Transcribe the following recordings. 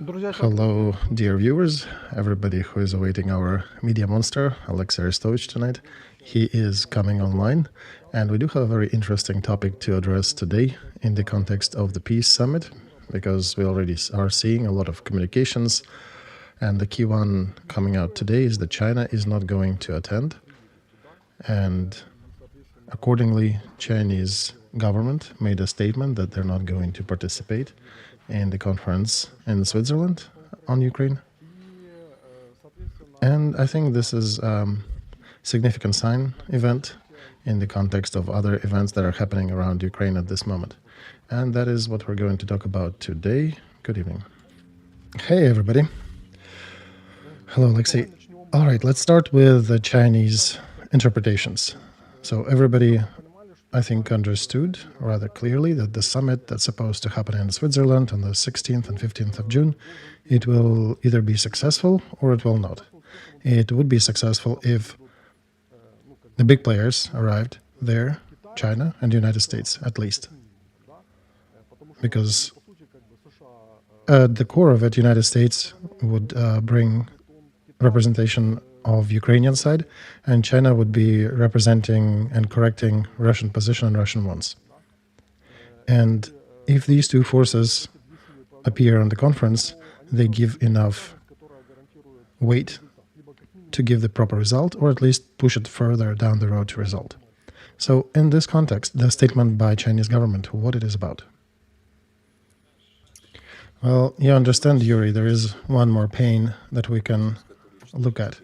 Hello, dear viewers, everybody who is awaiting our media monster, Arestovich, tonight. He is coming online, and we do have a very interesting topic to address today in the context of the Peace Summit, because we already are seeing a lot of communications, and the key one coming out today is that China is not going to attend, and accordingly, Chinese government made a statement that they're not going to participate in the conference in Switzerland on Ukraine. And I think this is a significant event in the context of other events that are happening around Ukraine at this moment. And that is what we're going to talk about today. Good evening. Hey, everybody. Hello, Alexei. All right, let's start with the Chinese interpretations. So everybody, I think, understood rather clearly that the summit that's supposed to happen in Switzerland on the 16th and 15th of June, it will either be successful or it will not. It would be successful if the big players arrived there, China and the United States at least. Because at the core of it, the United States would bring representation of Ukrainian side, and China would be representing and correcting Russian position and Russian wants. And if these two forces appear on the conference, they give enough weight to give the proper result, or at least push it further down the road to result. So in this context, the statement by Chinese government, what it is about. Well, you understand, Yuri, there is one more pain that we can look at.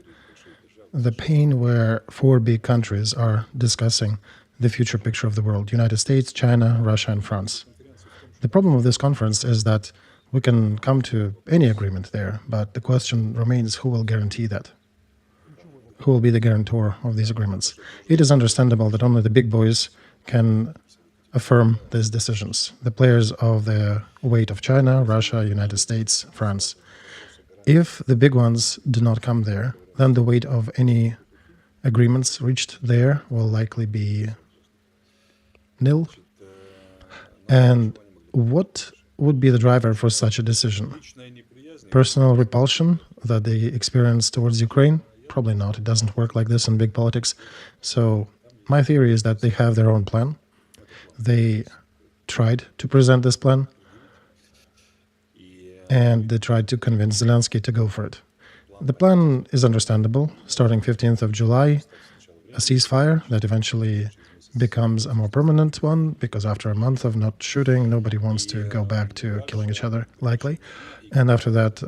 The pain where four big countries are discussing the future picture of the world: United States, China, Russia, and France. The problem of this conference is that we can come to any agreement there, but the question remains, who will guarantee that? Who will be the guarantor of these agreements? It is understandable that only the big boys can affirm these decisions, the players of the weight of China, Russia, United States, France. If the big ones do not come there, then the weight of any agreements reached there will likely be nil. And what would be the driver for such a decision? Personal repulsion that they experience towards Ukraine? Probably not. It doesn't work like this in big politics. So my theory is that they have their own plan. They tried to present this plan, and they tried to convince Zelensky to go for it. The plan is understandable. Starting 15th of July, a ceasefire that eventually becomes a more permanent one, because after a month of not shooting, nobody wants to go back to killing each other, likely. And after that,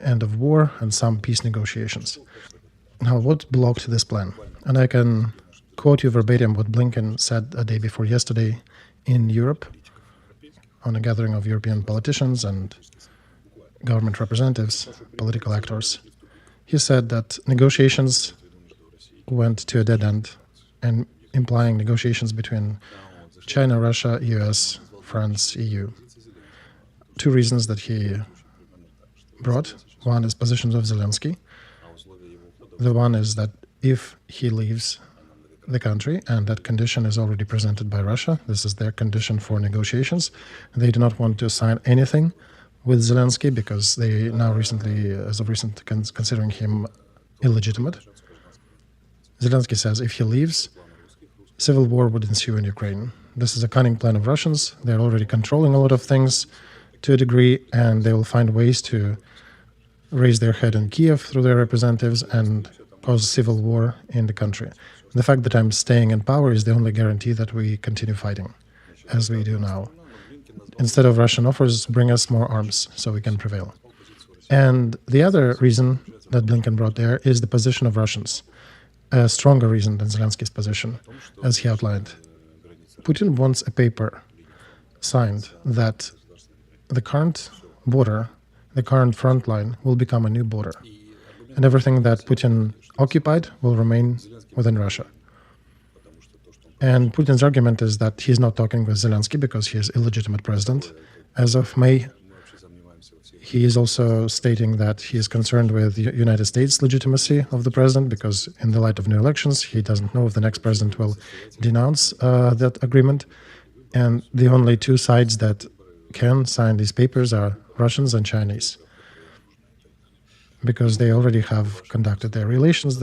end of war and some peace negotiations. Now, what blocked this plan? And I can quote you verbatim what Blinken said a day before yesterday in Europe on a gathering of European politicians and government representatives, political actors. He said that negotiations went to a dead end, and implying negotiations between China, Russia, US, France, EU. Two reasons that he brought. One is positions of Zelensky. The one is that if he leaves the country, and that condition is already presented by Russia, this is their condition for negotiations, they do not want to sign anything with Zelensky because they now recently, as of recent, considering him illegitimate. Zelensky says if he leaves, civil war would ensue in Ukraine. This is a cunning plan of Russians. They're already controlling a lot of things to a degree, and they will find ways to raise their head in Kiev through their representatives and cause civil war in the country. The fact that I'm staying in power is the only guarantee that we continue fighting, as we do now. Instead of Russian offers, bring us more arms so we can prevail. And the other reason that Blinken brought there is the position of Russians, a stronger reason than Zelensky's position, as he outlined. Putin wants a paper signed that the current border, the current front line, will become a new border, and everything that Putin occupied will remain within Russia. And Putin's argument is that he's not talking with Zelensky because he is illegitimate president. As of May, he is also stating that he is concerned with the United States legitimacy of the president because in the light of new elections, he doesn't know if the next president will denounce that agreement. And the only two sides that can sign these papers are Russians and Chinese. because they already have conducted their elections,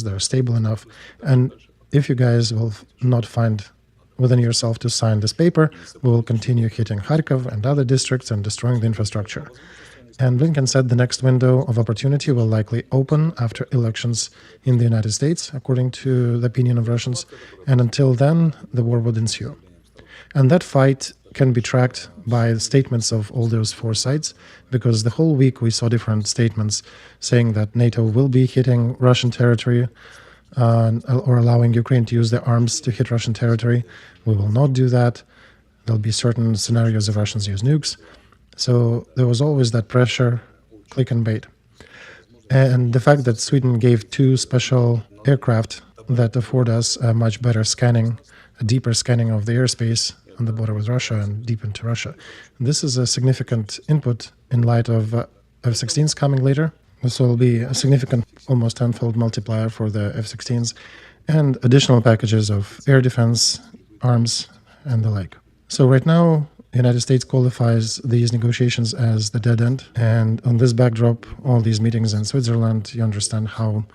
they're stable enough. And if you guys will not find within yourself to sign this paper, we will continue hitting Kharkov and other districts and destroying the infrastructure. And Blinken said the next window of opportunity will likely open after elections in the United States, according to the opinion of Russians, and until then, the war would ensue. And that fight can be tracked by the statements of all those four sides, because the whole week we saw different statements saying that NATO will be hitting Russian territory or allowing Ukraine to use their arms to hit Russian territory. We will not do that. There'll be certain scenarios if Russians use nukes. So there was always that pressure, click and bait. And the fact that Sweden gave two special aircraft that afford us a much better scanning, a deeper scanning of the airspace on the border with Russia and deep into Russia. This is a significant input in light of F-16s coming later. This will be a significant, almost tenfold multiplier for the F-16s and additional packages of air defense, arms, and the like. So right now, the United States qualifies these negotiations as the dead end. And on this backdrop, all these meetings in Switzerland, you understand how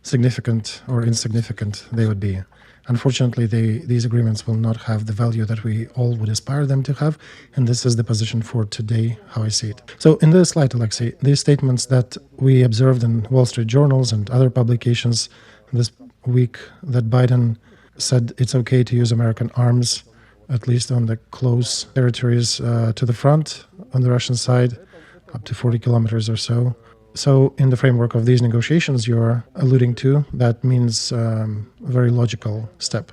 significant or insignificant they would be. Unfortunately, these agreements will not have the value that we all would aspire them to have, and this is the position for today, how I see it. So in this slide, Alexei, these statements that we observed in Wall Street journals and other publications this week, that Biden said it's okay to use American arms, at least on the close territories to the front on the Russian side, up to 40 kilometers or so. So in the framework of these negotiations you're alluding to, that means a very logical step.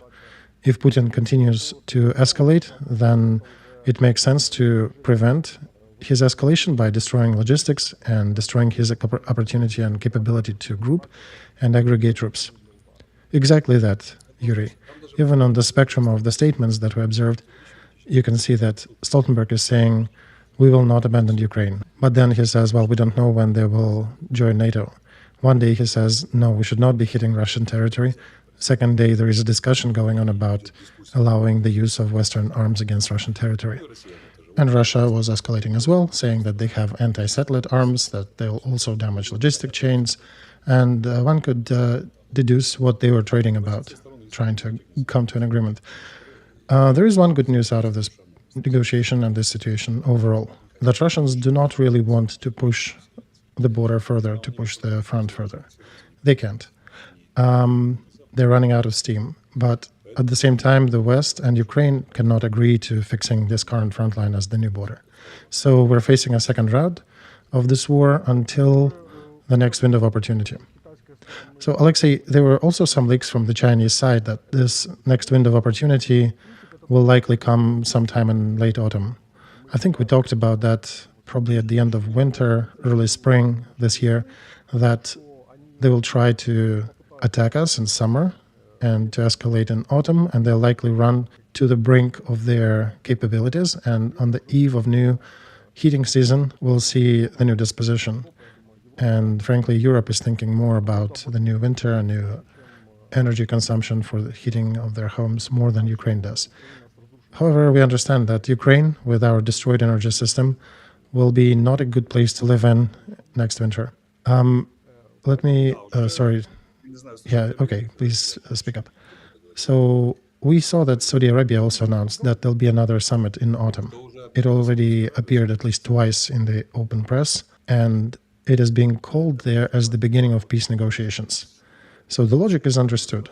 If Putin continues to escalate, then it makes sense to prevent his escalation by destroying logistics and destroying his opportunity and capability to group and aggregate troops. Exactly that, Yuri. Even on the spectrum of the statements that we observed, you can see that Stoltenberg is saying, we will not abandon Ukraine. But then he says, well, we don't know when they will join NATO. One day he says, no, we should not be hitting Russian territory. Second day, there is a discussion going on about allowing the use of Western arms against Russian territory. And Russia was escalating as well, saying that they have anti-satellite arms, that they'll also damage logistic chains. And one could deduce what they were trading about, trying to come to an agreement. There is one good news out of this negotiation and this situation overall, that Russians do not really want to push the border further, to push the front further. They can't. They're running out of steam. But at the same time, the West and Ukraine cannot agree to fixing this current front line as the new border. So we're facing a second round of this war until the next window of opportunity. So, Alexei, there were also some leaks from the Chinese side that this next window of opportunity will likely come sometime in late autumn. I think we talked about that probably at the end of winter, early spring this year, that they will try to attack us in summer and to escalate in autumn, and they'll likely run to the brink of their capabilities. And on the eve of new heating season, we'll see the new disposition. And frankly, Europe is thinking more about the new winter and new energy consumption for the heating of their homes more than Ukraine does. However, we understand that Ukraine, with our destroyed energy system, will be not a good place to live in next winter. Sorry. Yeah, okay, please speak up. So we saw that Saudi Arabia also announced that there'll be another summit in autumn. It already appeared at least twice in the open press, and it is being called there as the beginning of peace negotiations. So the logic is understood.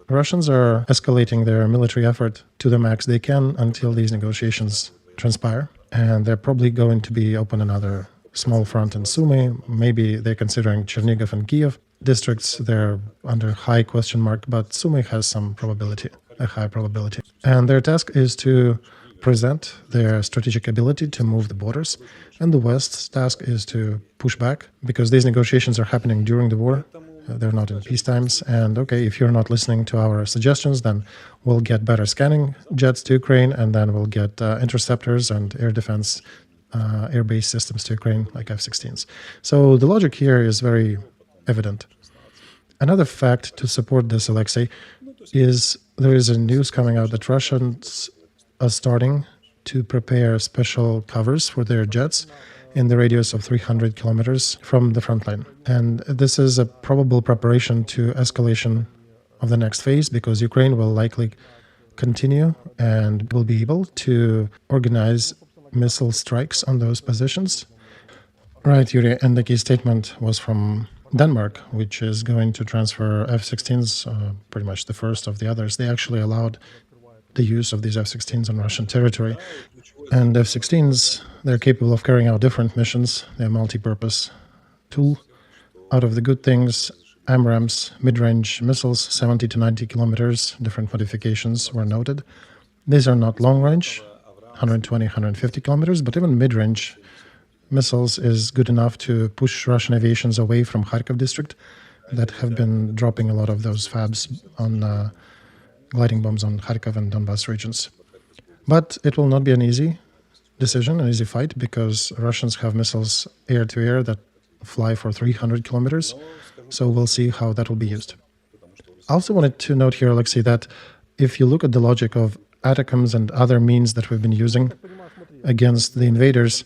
Russians are escalating their military effort to the max they can until these negotiations transpire. And they're probably going to be open another small front in Sumy. Maybe they're considering Chernihiv and Kiev districts. They're under high question mark, but Sumy has some probability, a high probability. And their task is to present their strategic ability to move the borders. And the West's task is to push back, because these negotiations are happening during the war. They're not in peace times. And okay, if you're not listening to our suggestions, then we'll get better scanning jets to Ukraine, and then we'll get interceptors and air defense, air-based systems to Ukraine, like F-16s. So the logic here is very evident. Another fact to support this, Alexei, is there is a news coming out that Russians are starting to prepare special covers for their jets, in the radius of 300 kilometers from the front line. And this is a probable preparation to escalation of the next phase, because Ukraine will likely continue and will be able to organize missile strikes on those positions. Right, Yuri, and the key statement was from Denmark, which is going to transfer F-16s, pretty much the first of the others. They actually allowed the use of these F-16s on Russian territory. And F-16s, they're capable of carrying out different missions. They're a multi-purpose tool. Out of the good things, AMRAAMs, mid-range missiles, 70 to 90 kilometers, different modifications were noted. These are not long-range, 120, 150 kilometers, but even mid-range missiles is good enough to push Russian aviations away from Kharkov district that have been dropping a lot of those FABs on gliding bombs on Kharkov and Donbas regions. But it will not be an easy decision, an easy fight, because Russians have missiles air-to-air that fly for 300 kilometers. So we'll see how that will be used. I also wanted to note here, Alexei, that if you look at the logic of ATACMS and other means that we've been using against the invaders,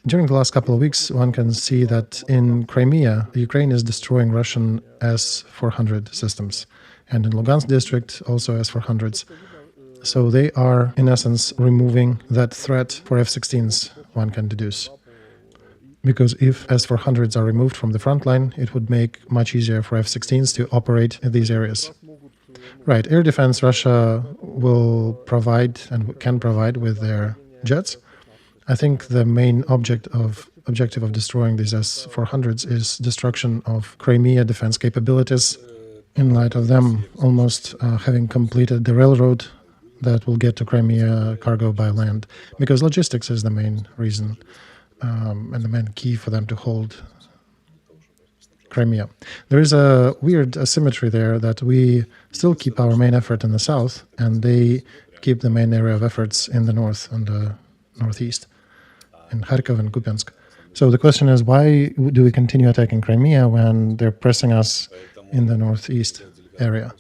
during the last couple of weeks, one can see that in Crimea, Ukraine is destroying Russian S-400 systems. And in Lugansk district, also S-400s. So they are, in essence, removing that threat for F-16s, one can deduce. Because if S-400s are removed from the front line, it would make much easier for F-16s to operate in these areas. Right, air defense Russia will provide and can provide with their jets. I think the main objective of destroying these S-400s is destruction of Crimea defense capabilities, in light of them almost having completed the railroad that will get to Crimea cargo by land, because logistics is the main reason and the main key for them to hold Crimea. There is a weird asymmetry there, that we still keep our main effort in the south, and they keep the main area of efforts in the north and the northeast, in Kharkov and Kupiansk. So the question is, why do we continue attacking Crimea when they're pressing us in the northeast area?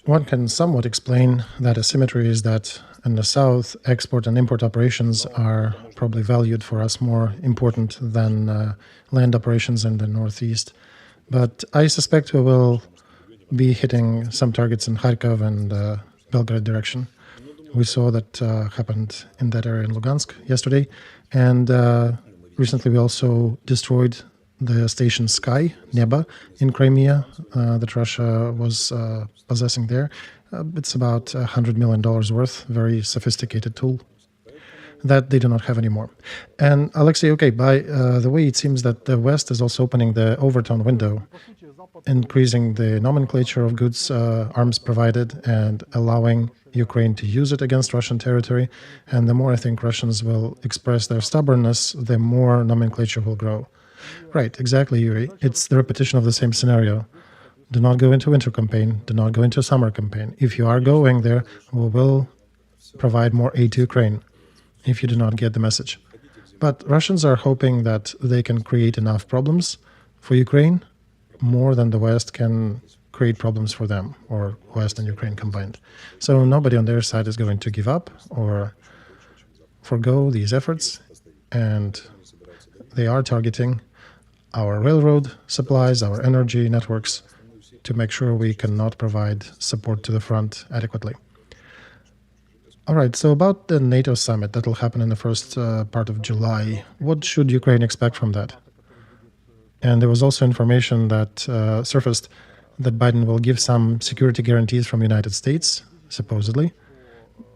One can somewhat explain that asymmetry is that in the south, export and import operations are probably valued for us more important than land operations in the northeast. But I suspect we will be hitting some targets in Kharkov and Belgrade direction. We saw that happened in that area in Lugansk yesterday. And recently we also destroyed the station Sky, Neba, in Crimea that Russia was possessing there. It's about $100 million worth, very sophisticated tool that they do not have anymore. And Alexei, okay, by the way, it seems that the West is also opening the overtone window, increasing the nomenclature of goods, arms provided, and allowing Ukraine to use it against Russian territory. And the more I think Russians will express their stubbornness, the more nomenclature will grow. Right, exactly, Yuri. It's the repetition of the same scenario. Do not go into winter campaign. Do not go into summer campaign. If you are going there, we will provide more aid to Ukraine if you do not get the message. But Russians are hoping that they can create enough problems for Ukraine, more than the West can create problems for them, or West and Ukraine combined. So nobody on their side is going to give up or forgo these efforts, and they are targeting our railroad supplies, our energy networks, to make sure we cannot provide support to the front adequately. All right, so about the NATO summit that will happen in the first part of July, what should Ukraine expect from that? And there was also information that surfaced that Biden will give some security guarantees from the United States, supposedly.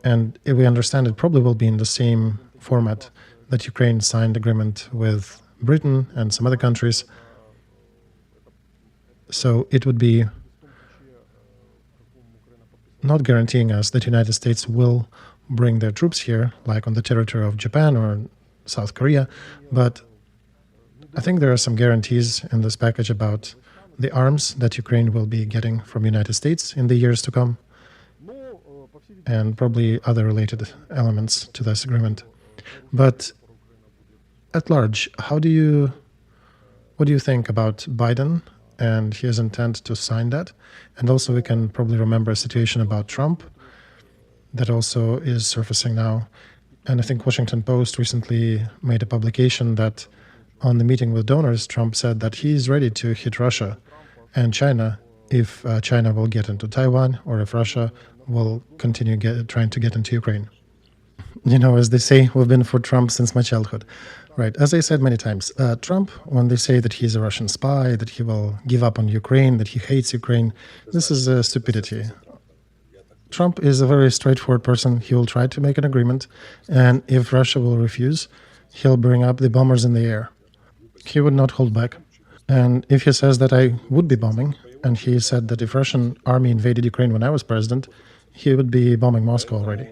And if we understand, it probably will be in the same format that Ukraine signed agreement with Britain and some other countries. So it would be not guaranteeing us that the United States will bring their troops here, like on the territory of Japan or South Korea, but I think there are some guarantees in this package about the arms that Ukraine will be getting from the United States in the years to come, and probably other related elements to this agreement. But at large, what do you think about Biden and his intent to sign that? And also we can probably remember a situation about Trump that also is surfacing now. And I think Washington Post recently made a publication that On the meeting with donors, Trump said that he is ready to hit Russia and China if China will get into Taiwan or if Russia will continue trying to get into Ukraine. You know, as they say, we've been for Trump since my childhood. Right. As I said many times, Trump, when they say that he's a Russian spy, that he will give up on Ukraine, that he hates Ukraine, this is stupidity. Trump is a very straightforward person. He will try to make an agreement, and if Russia will refuse, he'll bring up the bombers in the air. He would not hold back. And if he says that I would be bombing, and he said that if Russian army invaded Ukraine when I was president, he would be bombing Moscow already.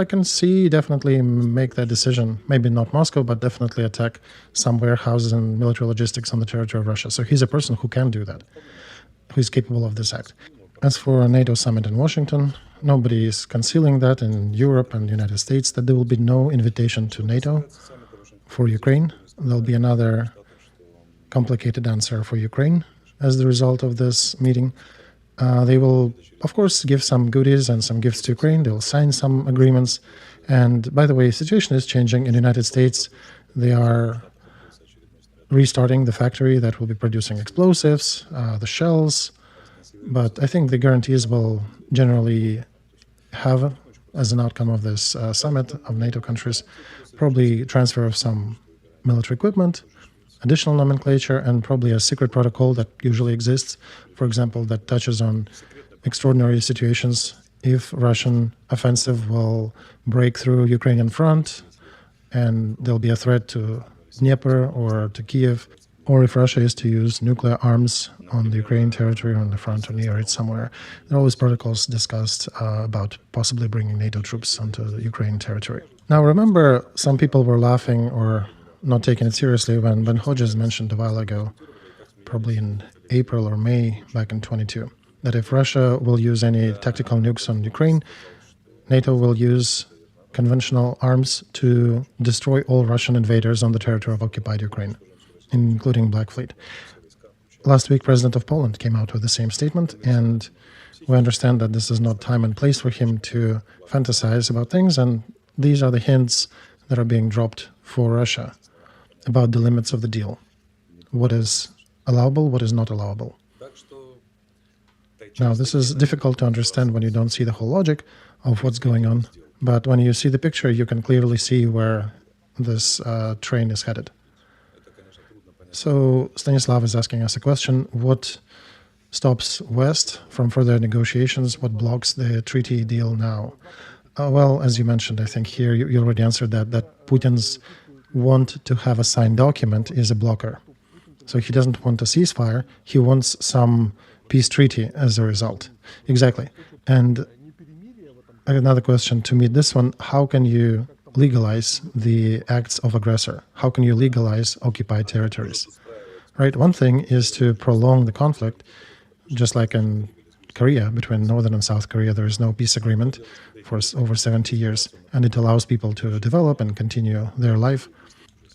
I can see, definitely make that decision. Maybe not Moscow, but definitely attack some warehouses and military logistics on the territory of Russia. So he's a person who can do that, who is capable of this act. As for a NATO summit in Washington, nobody is concealing that in Europe and the United States, that there will be no invitation to NATO for Ukraine. There'll be another complicated answer for Ukraine as the result of this meeting. They will, of course, give some goodies and some gifts to Ukraine. They will sign some agreements. And by the way, the situation is changing. In the United States, they are restarting the factory that will be producing explosives, the shells. But I think the guarantees will generally have, as an outcome of this summit of NATO countries, probably transfer of some military equipment, additional nomenclature, and probably a secret protocol that usually exists, for example, that touches on extraordinary situations if Russian offensive will break through Ukrainian front and there'll be a threat to Dnieper or to Kiev, or if Russia is to use nuclear arms on the Ukrainian territory or on the front or near it somewhere. There are always protocols discussed about possibly bringing NATO troops onto the Ukrainian territory. Now remember, some people were laughing or not taking it seriously when Hodges mentioned a while ago, probably in April or May back in 22, that if Russia will use any tactical nukes on Ukraine, NATO will use conventional arms to destroy all Russian invaders on the territory of occupied Ukraine, including Black Fleet. Last week, President of Poland came out with the same statement, and we understand that this is not time and place for him to fantasize about things, and these are the hints that are being dropped for Russia about the limits of the deal. What is allowable, what is not allowable. Now, this is difficult to understand when you don't see the whole logic of what's going on, but when you see the picture, you can clearly see where this train is headed. So Stanislav is asking us a question: what stops West from further negotiations? What blocks the treaty deal now? Well, as you mentioned, I think here you already answered that Putin's want to have a signed document is a blocker. So he doesn't want a ceasefire, he wants some peace treaty as a result. Exactly. And another question to meet this one: how can you legalize the acts of aggressor? How can you legalize occupied territories? Right? One thing is to prolong the conflict, just like in Korea, between Northern and South Korea, there is no peace agreement for over 70 years, and it allows people to develop and continue their life.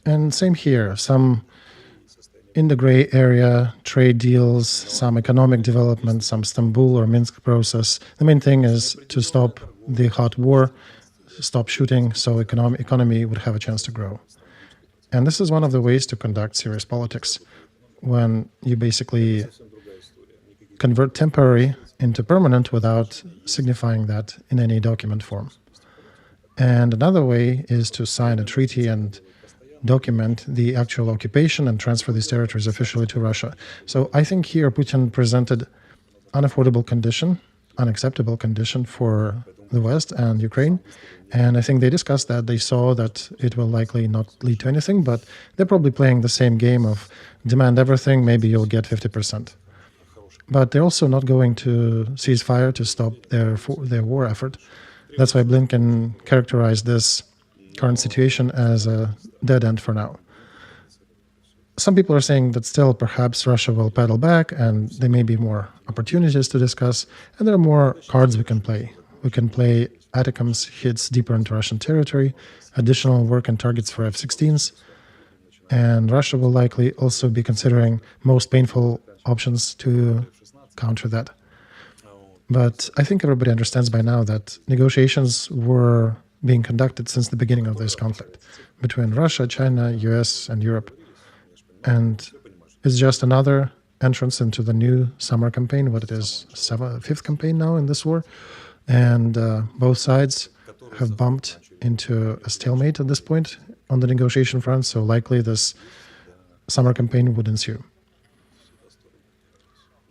And same here, some in the gray area, trade deals, some economic development, some Istanbul or Minsk process. The main thing is to stop the hot war, stop shooting, so economy would have a chance to grow. And this is one of the ways to conduct serious politics, when you basically convert temporary into permanent without signifying that in any document form. And another way is to sign a treaty and document the actual occupation and transfer these territories officially to Russia. So I think here Putin presented unaffordable condition, unacceptable condition for the West and Ukraine. And I think they discussed that. They saw that it will likely not lead to anything, but they're probably playing the same game of demand everything, maybe you'll get 50%. But they're also not going to cease fire to stop their war effort. That's why Blinken characterized this current situation as a dead end for now. Some people are saying that still perhaps Russia will paddle back and there may be more opportunities to discuss, and there are more cards we can play. We can play ATACMS hits deeper into Russian territory, additional work and targets for F-16s, and Russia will likely also be considering most painful options to counter that. But I think everybody understands by now that negotiations were being conducted since the beginning of this conflict between Russia, China, US, and Europe. And it's just another entrance into the new summer campaign, what it is, fifth campaign now in this war. And both sides have bumped into a stalemate at this point on the negotiation front, so likely this summer campaign would ensue.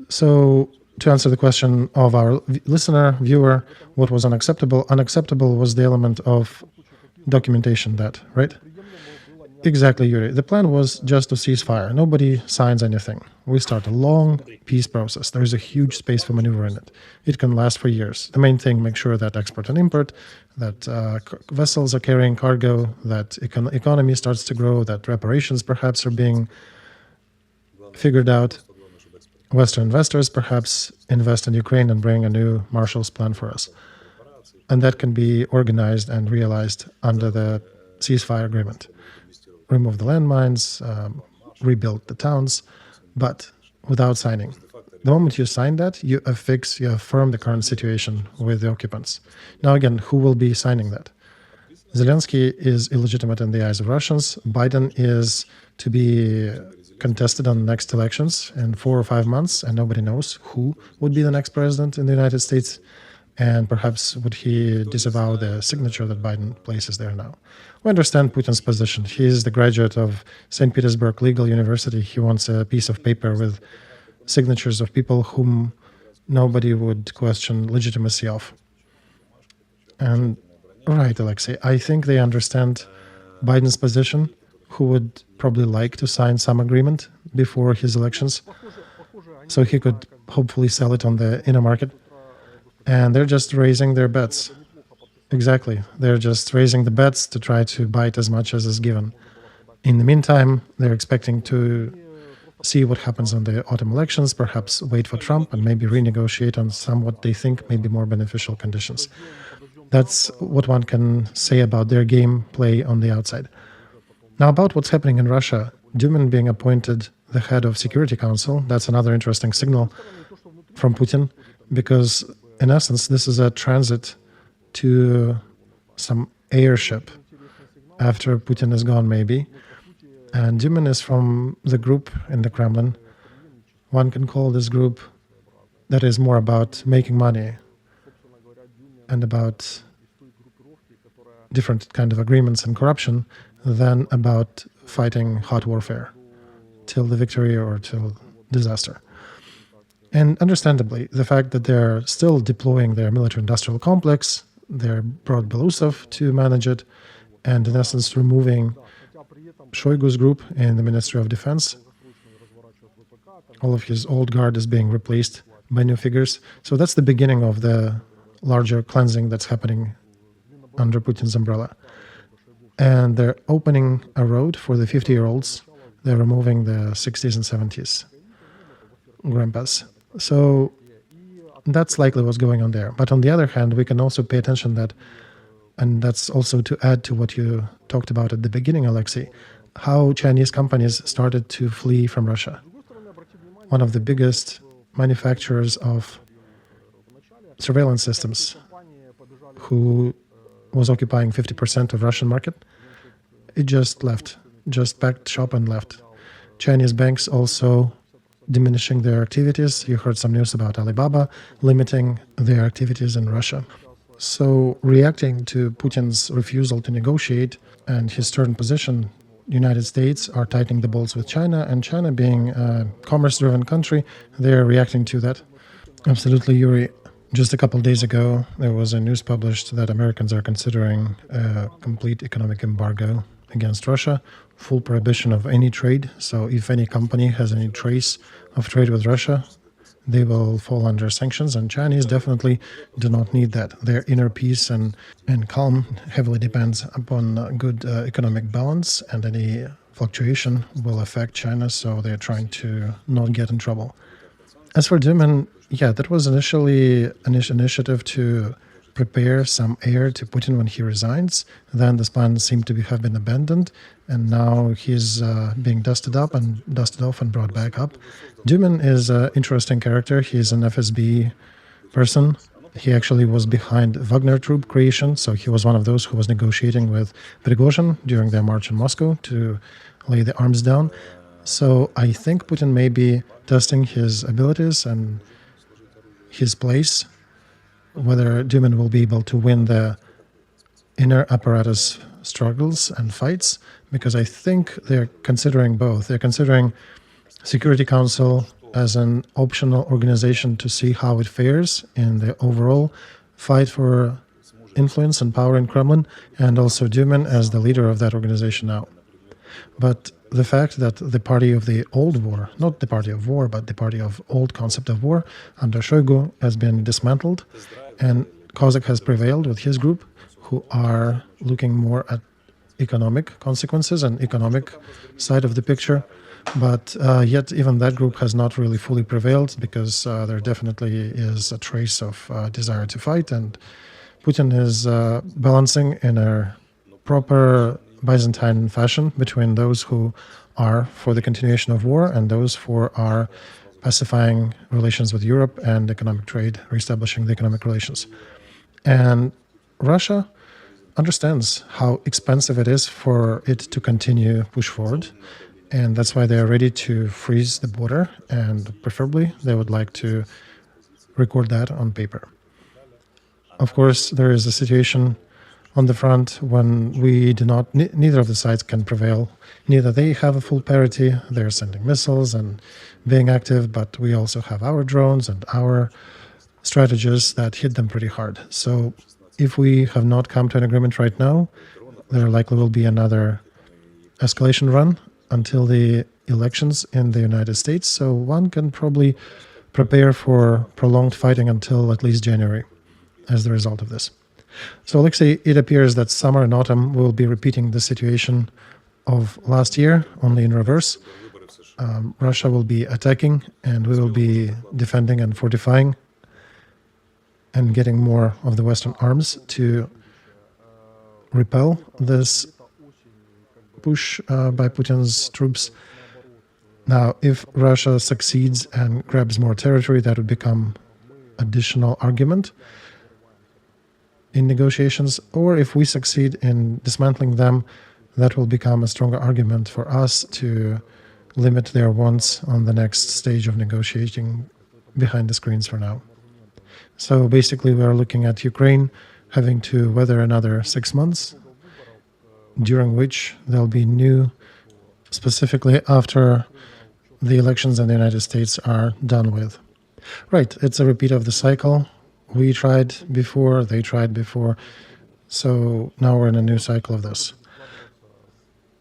So to answer the question of our listener, viewer, what was unacceptable? Unacceptable was the element of documentation that, right? Exactly, Yuri. The plan was just to cease fire. Nobody signs anything. We start a long peace process. There is a huge space for maneuver in it. It can last for years. The main thing, make sure that export and import, that vessels are carrying cargo, that economy starts to grow, that reparations perhaps are being figured out. Western investors perhaps invest in Ukraine and bring a new Marshall's Plan for us. And that can be organized and realized under the ceasefire agreement. Remove the landmines, rebuild the towns, but without signing. The moment you sign that, you affirm the current situation with the occupants. Now again, who will be signing that? Zelensky is illegitimate in the eyes of Russians. Biden is to be contested on the next elections in 4 or 5 months, and nobody knows who would be the next president in the United States. And perhaps would he disavow the signature that Biden places there now? We understand Putin's position. He is the graduate of St. Petersburg Legal University. He wants a piece of paper with signatures of people whom nobody would question legitimacy of. And right, Alexei, I think they understand Biden's position, who would probably like to sign some agreement before his elections, so he could hopefully sell it on the inner market. And they're just raising their bets. Exactly. They're just raising the bets to try to bite as much as is given. In the meantime, they're expecting to see what happens on the autumn elections, perhaps wait for Trump and maybe renegotiate on some what they think may be more beneficial conditions. That's what one can say about their game play on the outside. Now, about what's happening in Russia, Dumin being appointed the head of Security Council, that's another interesting signal from Putin, because in essence, this is a transit to some airship after Putin is gone, maybe. And Dumin is from the group in the Kremlin. One can call this group that is more about making money and about different kind of agreements and corruption than about fighting hot warfare till the victory or till disaster. And understandably, the fact that they're still deploying their military-industrial complex, they brought Belousov to manage it, and in essence removing Shoigu's group in the Ministry of Defense. All of his old guard is being replaced by new figures. So that's the beginning of the larger cleansing that's happening under Putin's umbrella. And they're opening a road for the 50-year-olds. They're removing the 60s and 70s grandpas. So that's likely what's going on there. But on the other hand, we can also pay attention that, and that's also to add to what you talked about at the beginning, Alexei, how Chinese companies started to flee from Russia. One of the biggest manufacturers of surveillance systems, who was occupying 50% of Russian market, it just left, just packed shop and left. Chinese banks also diminishing their activities. You heard some news about Alibaba limiting their activities in Russia. So reacting to Putin's refusal to negotiate and his stern position, United States are tightening the bolts with China, and China being a commerce-driven country, they're reacting to that. Absolutely, Yuri. Just a couple of days ago, there was a news published that Americans are considering a complete economic embargo against Russia, full prohibition of any trade. So if any company has any trace of trade with Russia, they will fall under sanctions, and Chinese definitely do not need that. Their inner peace and calm heavily depends upon good economic balance, and any fluctuation will affect China, so they're trying to not get in trouble. As for Dumin, yeah, that was initially an initiative to prepare some air to Putin when he resigns. Then this plan seemed to have been abandoned, and now he's being dusted off and brought back up. Dumin is an interesting character. He's an FSB person. He actually was behind Wagner troop creation, so he was one of those who was negotiating with Prigozhin during their march in Moscow to lay the arms down. So I think Putin may be testing his abilities and his place, whether Duman will be able to win the inner apparatus struggles and fights, because I think they're considering both. They're considering Security Council as an optional organization to see how it fares in the overall fight for influence and power in Kremlin, and also Duman as the leader of that organization now. But the fact that the party of the old war, not the party of war, but the party of old concept of war under Shoigu has been dismantled, and Kozak has prevailed with his group, who are looking more at economic consequences and economic side of the picture. But yet even that group has not really fully prevailed, because there definitely is a trace of desire to fight, and Putin is balancing in a proper Byzantine fashion between those who are for the continuation of war and those who are pacifying relations with Europe and economic trade, reestablishing the economic relations. And Russia understands how expensive it is for it to continue push forward, and that's why they are ready to freeze the border, and preferably they would like to record that on paper. Of course, there is a situation on the front when we do not, neither of the sides can prevail. Neither they have a full parity, they're sending missiles and being active, but we also have our drones and our strategies that hit them pretty hard. So if we have not come to an agreement right now, there likely will be another escalation run until the elections in the United States. So one can probably prepare for prolonged fighting until at least January as the result of this. So Alexei, it appears that summer and autumn will be repeating the situation of last year, only in reverse. Russia will be attacking, and we will be defending and fortifying and getting more of the Western arms to repel this push by Putin's troops. Now, if Russia succeeds and grabs more territory, that would become additional argument in negotiations, or if we succeed in dismantling them, that will become a stronger argument for us to limit their wants on the next stage of negotiating behind the screens for now. So basically we are looking at Ukraine having to weather another 6 months, during which there'll be new, specifically after the elections in the United States are done with. Right, it's a repeat of the cycle. We tried before, they tried before, so now we're in a new cycle of this.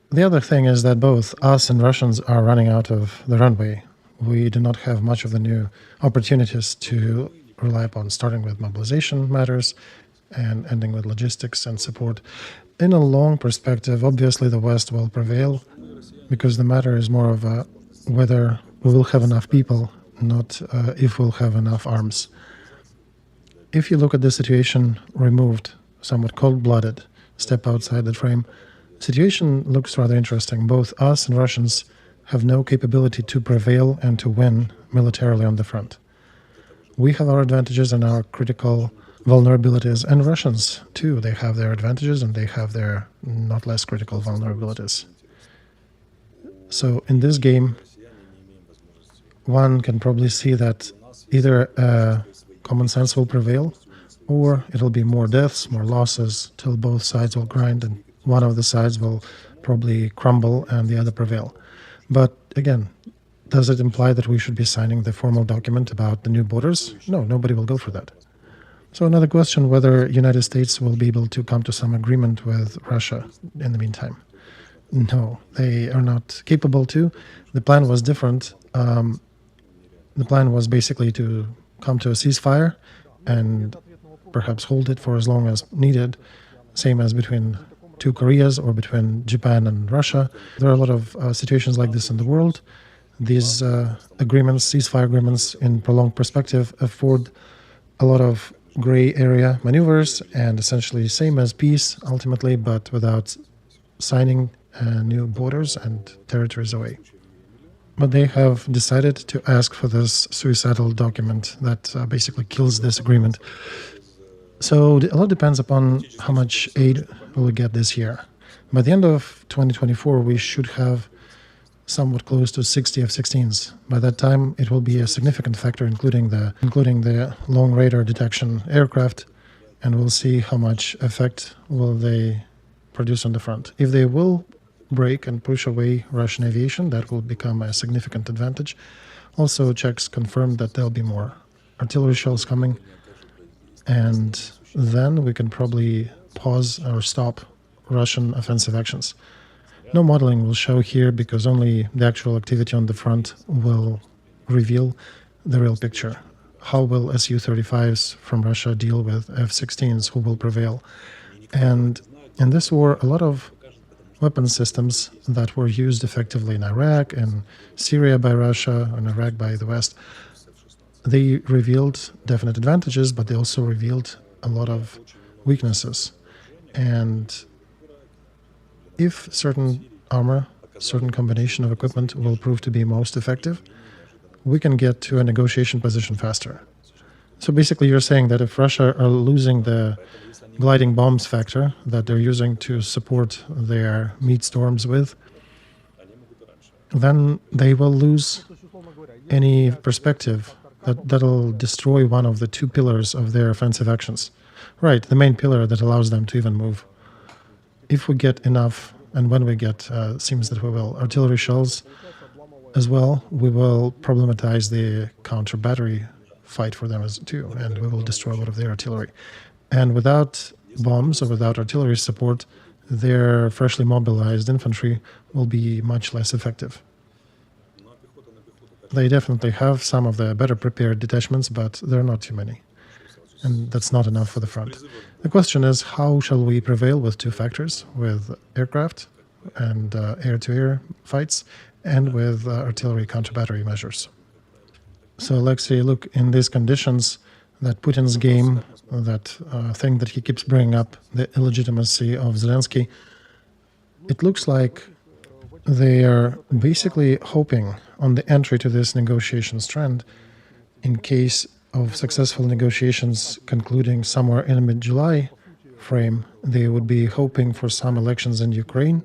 The other thing is that both us and Russians are running out of the runway. We do not have much of the new opportunities to rely upon, starting with mobilization matters and ending with logistics and support. In a long perspective, obviously the West will prevail, because the matter is more of a whether we will have enough people, not if we'll have enough arms. If you look at the situation removed, somewhat cold-blooded, step outside the frame, situation looks rather interesting. Both us and Russians have no capability to prevail and to win militarily on the front. We have our advantages and our critical vulnerabilities, and Russians too. They have their advantages and they have their not less critical vulnerabilities. So in this game, one can probably see that either common sense will prevail, or it'll be more deaths, more losses, till both sides will grind and one of the sides will probably crumble and the other prevail. But again, does it imply that we should be signing the formal document about the new borders? No, nobody will go for that. So another question, whether United States will be able to come to some agreement with Russia in the meantime. No, they are not capable to. The plan was different. The plan was basically to come to a ceasefire and perhaps hold it for as long as needed, same as between two Koreas or between Japan and Russia. There are a lot of situations like this in the world. These agreements, ceasefire agreements in prolonged perspective, afford a lot of gray area maneuvers and essentially same as peace ultimately, but without signing new borders and territories away. But they have decided to ask for this suicidal document that basically kills this agreement. So a lot depends upon how much aid will we get this year. By the end of 2024, we should have somewhat close to 60 F-16s. By that time, it will be a significant factor, including the long radar detection aircraft, and we'll see how much effect will they produce on the front. If they will break and push away Russian aviation, that will become a significant advantage. Also, Czechs confirmed that there'll be more artillery shells coming, and then we can probably pause or stop Russian offensive actions. No modeling will show here because only the actual activity on the front will reveal the real picture. How will Su-35s from Russia deal with F-16s? Who will prevail? And in this war, a lot of weapon systems that were used effectively in Iraq and Syria by Russia and Iraq by the West, they revealed definite advantages, but they also revealed a lot of weaknesses. And if certain armor, certain combination of equipment will prove to be most effective, we can get to a negotiation position faster. So basically you're saying that if Russia are losing the gliding bombs factor that they're using to support their meat storms with, then they will lose any perspective that'll destroy one of the two pillars of their offensive actions. Right, the main pillar that allows them to even move. If we get enough, and when we get, seems that we will, artillery shells as well, we will problematize the counter-battery fight for them as too, and we will destroy a lot of their artillery. And without bombs or without artillery support, their freshly mobilized infantry will be much less effective. They definitely have some of the better prepared detachments, but there are not too many. And that's not enough for the front. The question is, how shall we prevail with two factors, with aircraft and air-to-air fights, and with artillery counter-battery measures? So, Alexei, look, in these conditions, that Putin's game, that thing that he keeps bringing up, the illegitimacy of Zelensky, it looks like they are basically hoping on the entry to this negotiations trend in case of successful negotiations concluding somewhere in mid-July frame. They would be hoping for some elections in Ukraine,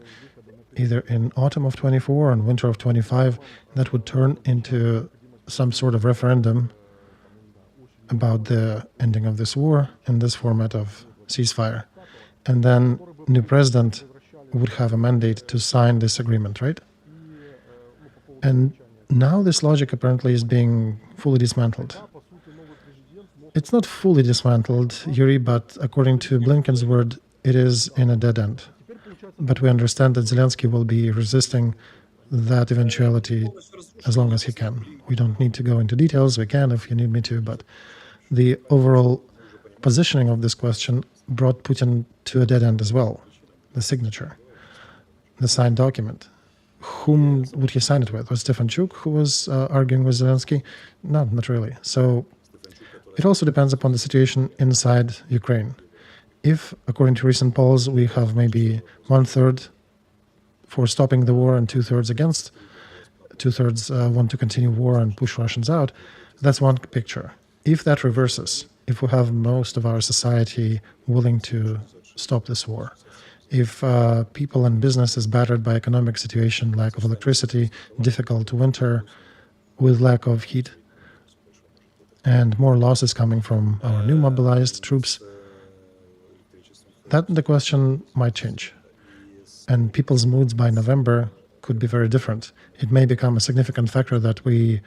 either in autumn of 24 or in winter of 25, that would turn into some sort of referendum about the ending of this war in this format of ceasefire. And then new president would have a mandate to sign this agreement, right? And now this logic apparently is being fully dismantled. It's not fully dismantled, Yuri, but according to Blinken's word, it is in a dead end. But we understand that Zelensky will be resisting that eventuality as long as he can. We don't need to go into details, we can if you need me to, but the overall positioning of this question brought Putin to a dead end as well. The signature, the signed document. Whom would he sign it with? Was Stefanchuk who was arguing with Zelensky? No, not really. So it also depends upon the situation inside Ukraine. If, according to recent polls, we have maybe 1/3 for stopping the war and 2/3 against, 2/3 want to continue war and push Russians out, that's one picture. If that reverses, if we have most of our society willing to stop this war, if people and business is battered by economic situation, lack of electricity, difficult winter with lack of heat, and more losses coming from our new mobilized troops, that the question might change. And people's moods by November could be very different. It may become a significant factor that we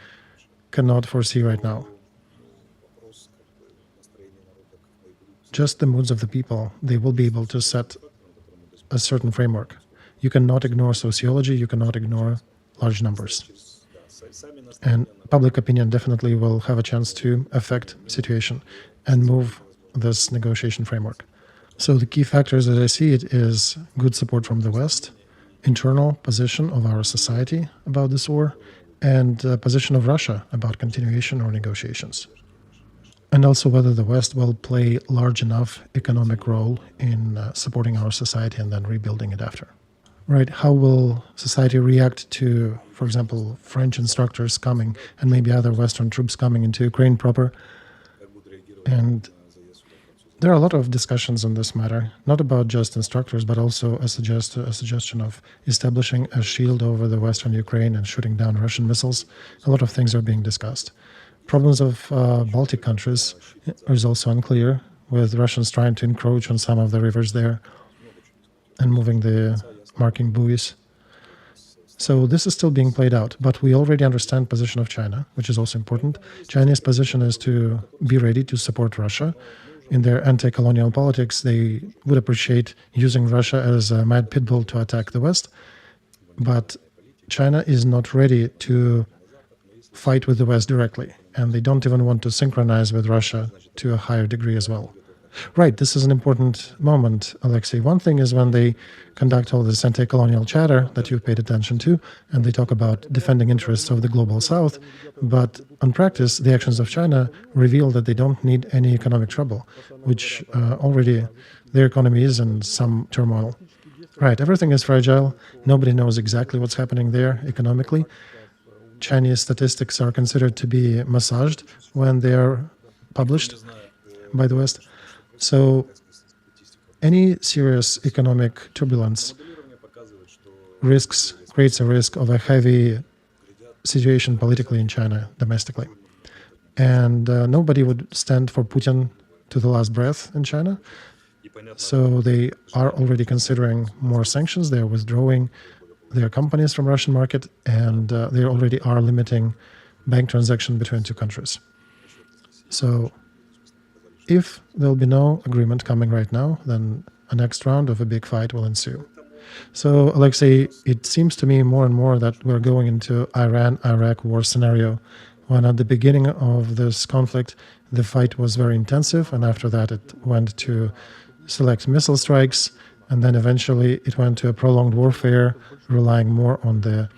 cannot foresee right now. Just the moods of the people, they will be able to set a certain framework. You cannot ignore sociology, you cannot ignore large numbers. And public opinion definitely will have a chance to affect situation and move this negotiation framework. So the key factors as I see it is good support from the West, internal position of our society about this war, and position of Russia about continuation or negotiations. And also whether the West will play large enough economic role in supporting our society and then rebuilding it after. Right, how will society react to, for example, French instructors coming and maybe other Western troops coming into Ukraine proper? And There are a lot of discussions on this matter, not about just instructors, but also a suggestion of establishing a shield over the western Ukraine and shooting down Russian missiles. A lot of things are being discussed. Problems of Baltic countries is also unclear, with Russians trying to encroach on some of the rivers there and moving the marking buoys. So this is still being played out, but we already understand position of China, which is also important. Chinese position is to be ready to support Russia. In their anti-colonial politics, they would appreciate using Russia as a mad pit bull to attack the West, but China is not ready to fight with the West directly, and they don't even want to synchronize with Russia to a higher degree as well. Right, this is an important moment, Alexei. One thing is when they conduct all this anti-colonial chatter that you've paid attention to, and they talk about defending interests of the global South, but on practice, the actions of China reveal that they don't need any economic trouble, which already their economy is in some turmoil. Right, everything is fragile. Nobody knows exactly what's happening there economically. Chinese statistics are considered to be massaged when they are published by the West. So any serious economic turbulence creates a risk of a heavy situation politically in China, domestically. And nobody would stand for Putin to the last breath in China. So they are already considering more sanctions. They're withdrawing their companies from Russian market, and they already are limiting bank transaction between two countries. So if there'll be no agreement coming right now, then a next round of a big fight will ensue. So, Alexei, it seems to me more and more that we're going into Iran-Iraq war scenario, when at the beginning of this conflict, the fight was very intensive, and after that it went to select missile strikes, and then eventually it went to a prolonged warfare, relying more on the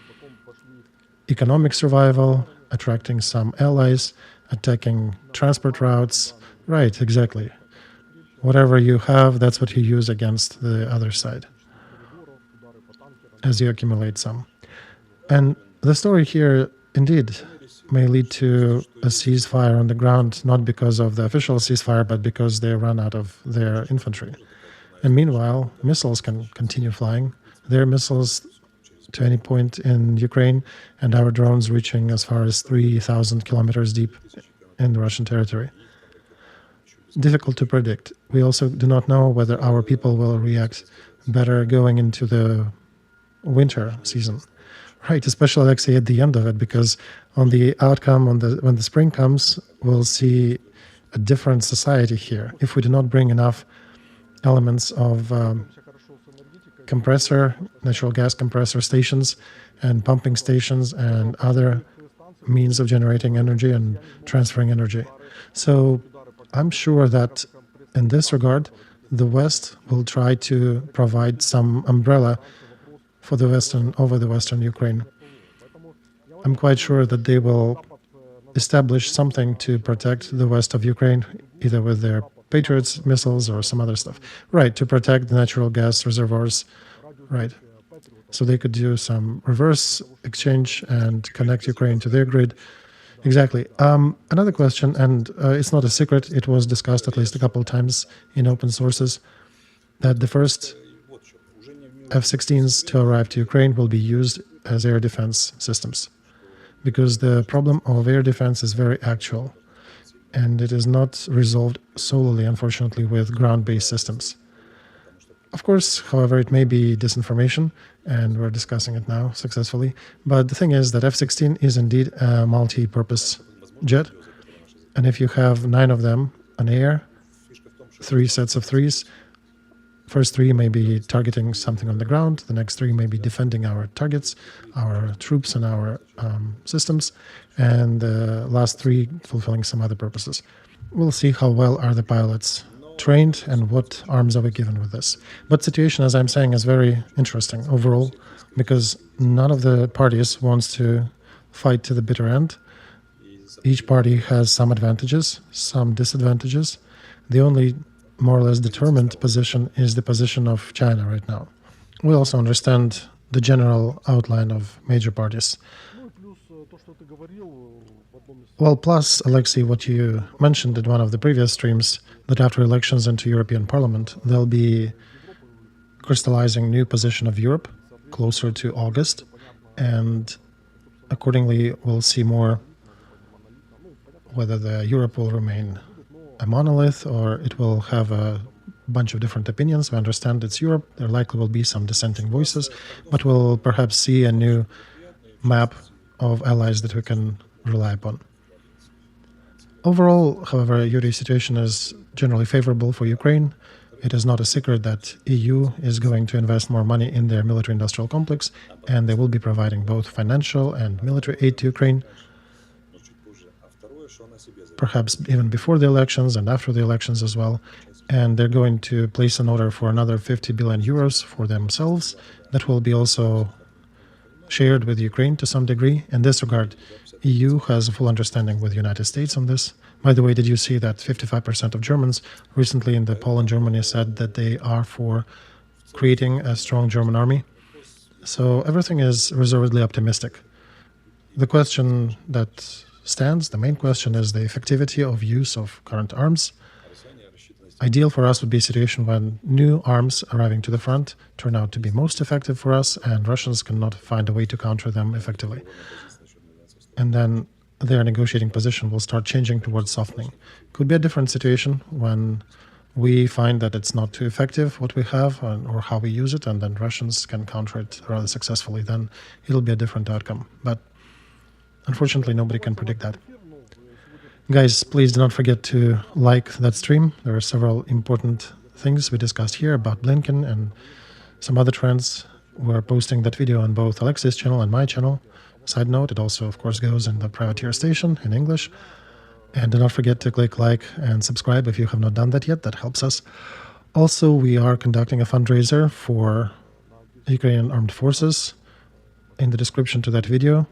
economic survival, attracting some allies, attacking transport routes. Right, exactly. Whatever you have, that's what you use against the other side, as you accumulate some. And the story here, indeed, may lead to a ceasefire on the ground, not because of the official ceasefire, but because they run out of their infantry. And meanwhile, missiles can continue flying. Their missiles to any point in Ukraine, and our drones reaching as far as 3,000 kilometers deep in the Russian territory. Difficult to predict. We also do not know whether our people will react better going into the winter season. Right, especially, Alexei, at the end of it, because on the outcome, when the spring comes, we'll see a different society here. If we do not bring enough elements of natural gas compressor stations and pumping stations and other means of generating energy and transferring energy. So I'm sure that in this regard, the West will try to provide some umbrella for over the Western Ukraine. I'm quite sure that they will establish something to protect the west of Ukraine, either with their Patriots missiles or some other stuff. Right, to protect the natural gas reservoirs. Right. So they could do some reverse exchange and connect Ukraine to their grid. Exactly. Another question, and it's not a secret, it was discussed at least a couple of times in open sources, that the first F-16s to arrive to Ukraine will be used as air defense systems, because the problem of air defense is very actual, and it is not resolved solely, unfortunately, with ground-based systems. Of course, however, it may be disinformation, and we're discussing it now successfully, but the thing is that F-16 is indeed a multi-purpose jet, and if you have 9 of them on air, 3 sets of 3s, first 3 may be targeting something on the ground, the next 3 may be defending our targets, our troops and our systems, and the last 3 fulfilling some other purposes. We'll see how well are the pilots trained and what arms are we given with this. But situation, as I'm saying, is very interesting overall, because none of the parties wants to fight to the bitter end. Each party has some advantages, some disadvantages. The only more or less determined position is the position of China right now. We also understand the general outline of major parties. Well, plus, Alexei, what you mentioned in one of the previous streams, that after elections into European Parliament, they'll be crystallizing new position of Europe closer to August, and accordingly, we'll see more whether the Europe will remain a monolith or it will have a bunch of different opinions. We understand it's Europe. There likely will be some dissenting voices, but we'll perhaps see a new map of allies that we can rely upon. Overall, however, Yuri's situation is generally favorable for Ukraine. It is not a secret that EU is going to invest more money in their military-industrial complex, and they will be providing both financial and military aid to Ukraine, perhaps even before the elections and after the elections as well. And they're going to place an order for another 50 billion euros for themselves. That will be also shared with Ukraine to some degree. In this regard, EU has a full understanding with the United States on this. By the way, did you see that 55% of Germans recently in the poll in Germany said that they are for creating a strong German army? So everything is reservedly optimistic. The question that stands, the main question, is the effectivity of use of current arms. Ideal for us would be a situation when new arms arriving to the front turn out to be most effective for us and Russians cannot find a way to counter them effectively. And then their negotiating position will start changing towards softening. Could be a different situation when we find that it's not too effective what we have or how we use it, and then Russians can counter it rather successfully. Then it'll be a different outcome. But unfortunately, nobody can predict that. Guys, please do not forget to like that stream. There are several important things we discussed here about Blinken and some other trends. We're posting that video on both Alexei's channel and my channel. Side note, it also, of course, goes in the privateer station in English. And do not forget to click like and subscribe if you have not done that yet. That helps us. Also, we are conducting a fundraiser for Ukrainian armed forces. In the description to that video,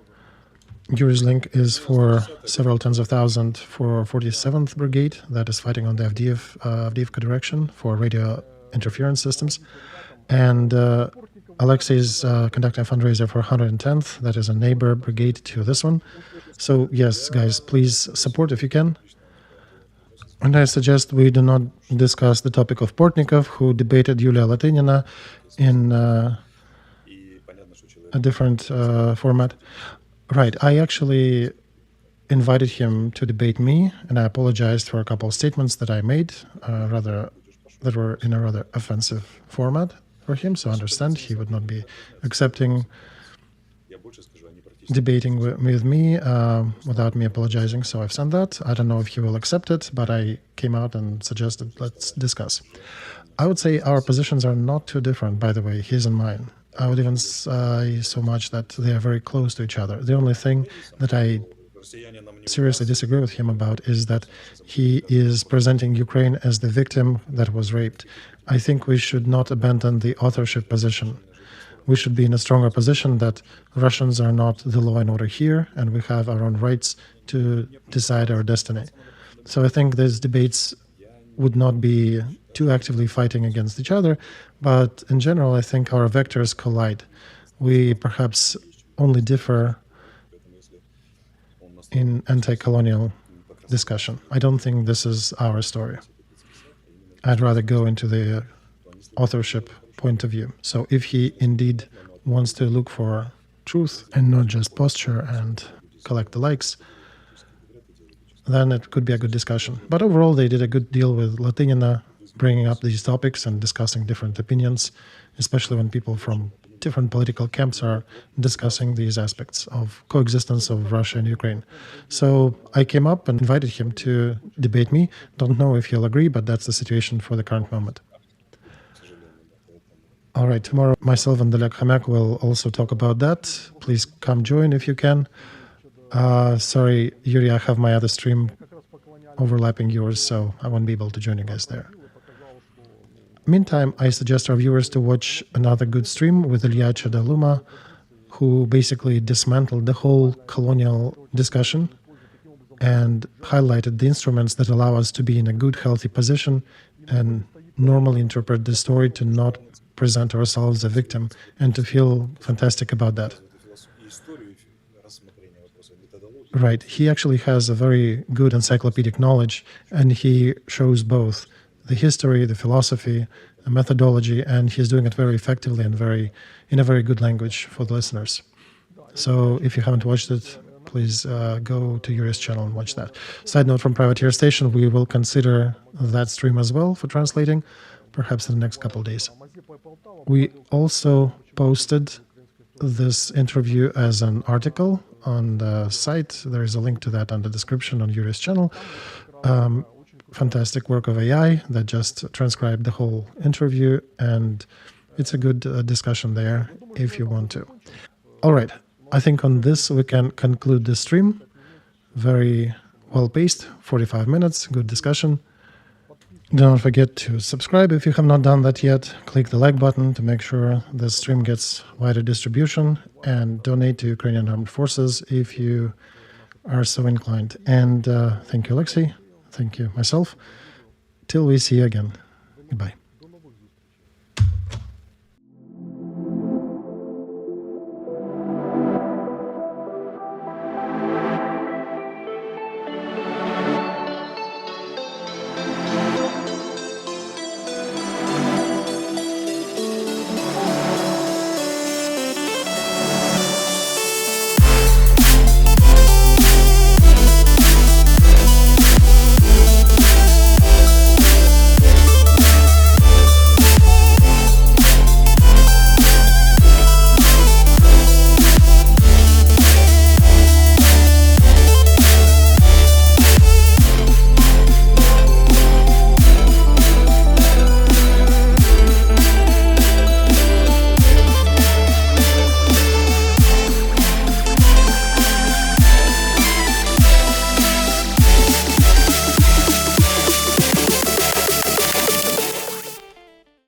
Yuri's link is for several tens of thousands for 47th Brigade that is fighting on the Avdiivka direction for radio interference systems. And Alexei is conducting a fundraiser for 110th, that is a neighbor brigade to this one. So yes, guys, please support if you can. And I suggest we do not discuss the topic of Portnikov, who debated Yulia Latynina in a different format. Right, I actually invited him to debate me, and I apologized for a couple of statements that I made, that were in a rather offensive format for him, so I understand he would not be accepting debating with me without me apologizing, so I've sent that. I don't know if he will accept it, but I came out and suggested let's discuss. I would say our positions are not too different, by the way, his and mine. I would even say so much that they are very close to each other. The only thing that I seriously disagree with him about is that he is presenting Ukraine as the victim that was raped. I think we should not abandon the authorship position. We should be in a stronger position that Russians are not the law and order here, and we have our own rights to decide our destiny. So I think these debates would not be too actively fighting against each other, but in general, I think our vectors collide. We perhaps only differ in anti-colonial discussion. I don't think this is our story. I'd rather go into the authorship point of view. So if he indeed wants to look for truth and not just posture and collect the likes, then it could be a good discussion. But overall, they did a good deal with Latynina, bringing up these topics and discussing different opinions, especially when people from different political camps are discussing these aspects of coexistence of Russia and Ukraine. So I came up and invited him to debate me. Don't know if he'll agree, but that's the situation for the current moment. All right, tomorrow myself and Oleg Khomyak will also talk about that. Please come join if you can. Sorry, Yuri, I have my other stream overlapping yours, so I won't be able to join you guys there. Meantime, I suggest our viewers to watch another good stream with Ilya Chadaluma, who basically dismantled the whole colonial discussion and highlighted the instruments that allow us to be in a good, healthy position and normally interpret the story to not present ourselves as a victim and to feel fantastic about that. Right. He actually has a very good encyclopedic knowledge, and he shows both the history, the philosophy, the methodology, and he's doing it very effectively and in a very good language for the listeners. So if you haven't watched it, please go to Yuri's channel and watch that. Side note from Privateer Station, we will consider that stream as well for translating, perhaps in the next couple of days. We also posted this interview as an article on the site. There is a link to that on the description on Yuri's channel. Fantastic work of AI that just transcribed the whole interview, and it's a good discussion there if you want to. All right, I think on this we can conclude the stream. Very well paced, 45 minutes, good discussion. Don't forget to subscribe if you have not done that yet. Click the like button to make sure the stream gets wider distribution, and donate to Ukrainian Armed Forces if you are so inclined. And thank you, Alexei. Thank you, myself. Till we see you again. Goodbye.